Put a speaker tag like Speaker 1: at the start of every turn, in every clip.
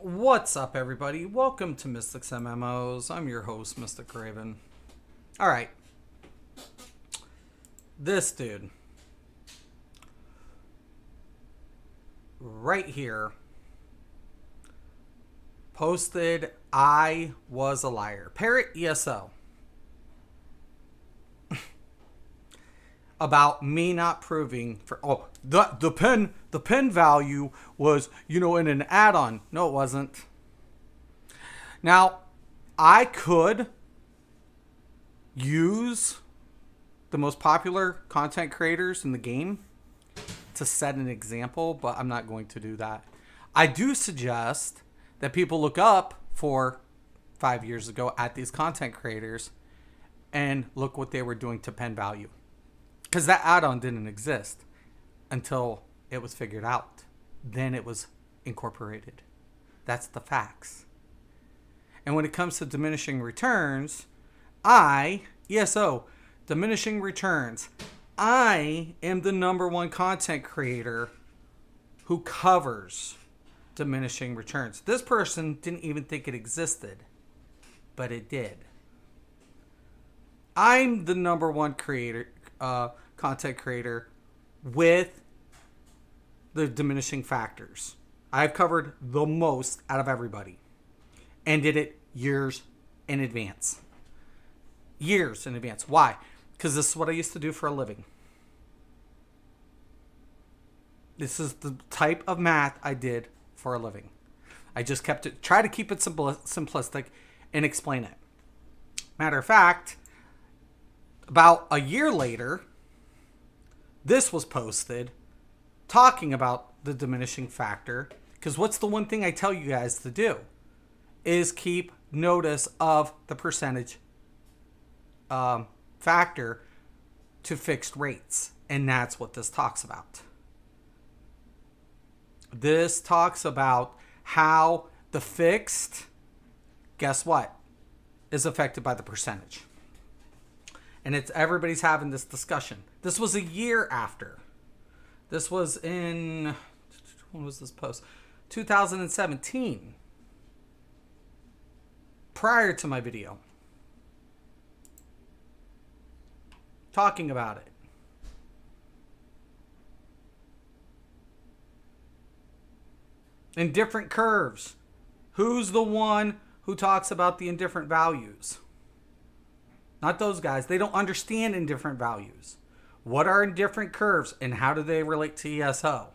Speaker 1: What's up, everybody? Welcome to Mystics MMOs. I'm your host, Mystic Raven. Alright. This dude. Right here. Posted, I was a liar. Parrot ESO. About me not proving for the pen value was, in an add-on. No, it wasn't. Now, I could use the most popular content creators in the game to set an example, but I'm not going to do that. I do suggest that people look up for 5 years ago at these content creators and look what they were doing to pen value. Because that add-on didn't exist until it was figured out. Then it was incorporated. That's the facts. And when it comes to diminishing returns, ESO, diminishing returns, I am the #1 content creator who covers diminishing returns. This person didn't even think it existed, but it did. I'm the #1 content creator with the diminishing factors. I've covered the most out of everybody and did it years in advance. Years in advance. Why? Because this is what I used to do for a living. This is the type of math I did for a living. I just try to keep it simplistic and explain it. Matter of fact, about a year later, this was posted talking about the diminishing factor. Because what's the one thing I tell you guys to do? Is keep notice of the percentage factor to fixed rates. And that's what this talks about. This talks about how the fixed, guess what, is affected by the percentage. And everybody's having this discussion. This was a year after. This was in, when was this post? 2017. Prior to my video. Talking about it. Indifferent curves. Who's the one who talks about the indifferent values? Not those guys. They don't understand indifferent values. What are indifferent curves and how do they relate to ESO?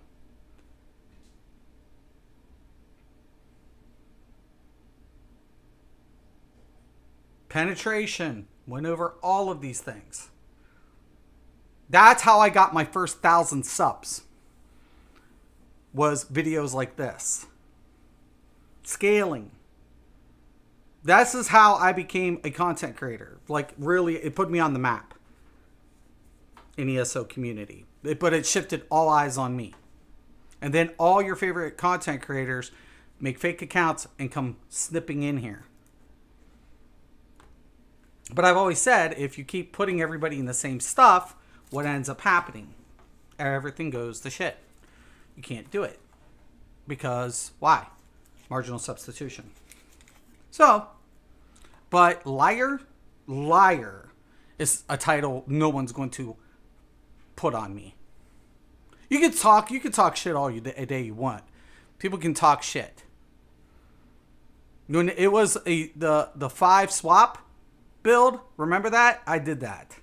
Speaker 1: Penetration. Went over all of these things. That's how I got my first 1,000 subs. Was videos like this. Scaling. This is how I became a content creator. Like, really, it put me on the map in ESO community. But it shifted all eyes on me. And then all your favorite content creators make fake accounts and come snipping in here. But I've always said, if you keep putting everybody in the same stuff, what ends up happening? Everything goes to shit. You can't do it. Because, why? Marginal substitution. So, but liar is a title no one's going to put on me. You can talk shit all day you want. People can talk shit. When it was the 5 swap build, remember that? I did that.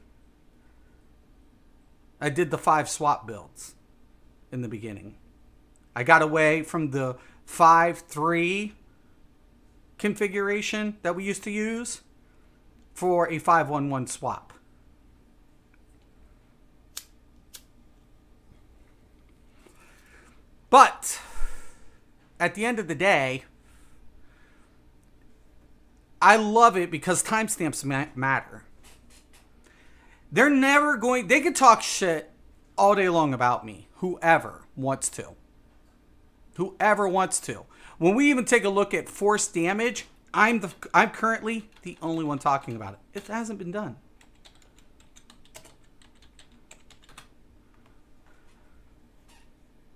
Speaker 1: I did the 5 swap builds in the beginning. I got away from the 5-3 configuration that we used to use for a 5-1-1 swap. But at the end of the day, I love it because timestamps matter. They're never going, they could talk shit all day long about me. Whoever wants to. Whoever wants to. When we even take a look at force damage, I'm currently the only one talking about it. It hasn't been done.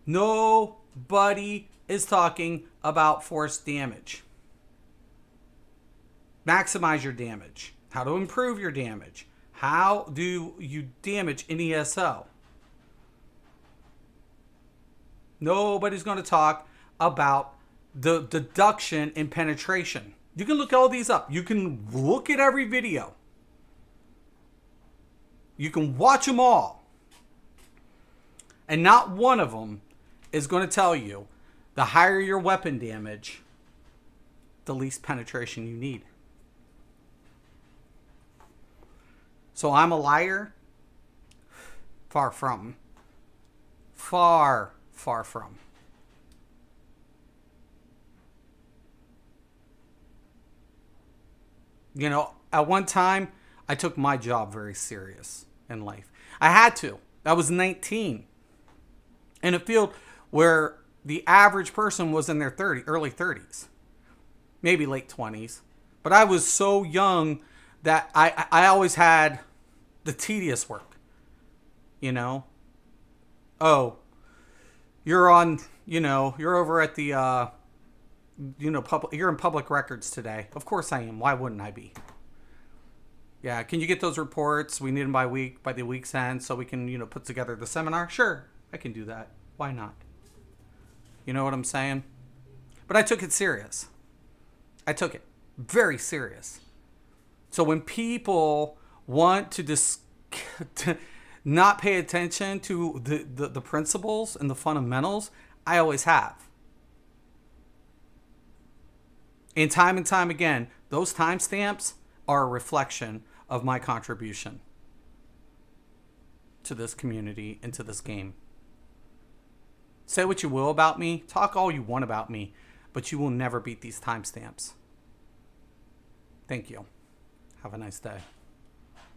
Speaker 1: Nobody is talking about force damage. Maximize your damage. How to improve your damage. How do you damage an ESO? Nobody's going to talk about the deduction and penetration. You can look all these up. You can look at every video. You can watch them all. And not one of them is going to tell you the higher your weapon damage, the least penetration you need. So I'm a liar? Far from. Far from. You know, at one time, I took my job very serious in life. I had to. I was 19. In a field where the average person was in their early 30s. Maybe late 20s. But I was so young that I always had the tedious work. You know? Oh, you're on, you're over at the, you're in public records today. Of course I am. Why wouldn't I be? Yeah, can you get those reports? We need them by the week's end so we can, put together the seminar. Sure, I can do that. Why not? You know what I'm saying? But I took it serious. I took it very serious. So when people want to not pay attention to the principles and the fundamentals, I always have. And time again, those timestamps are a reflection of my contribution to this community and to this game. Say what you will about me, talk all you want about me, but you will never beat these timestamps. Thank you. Have a nice day.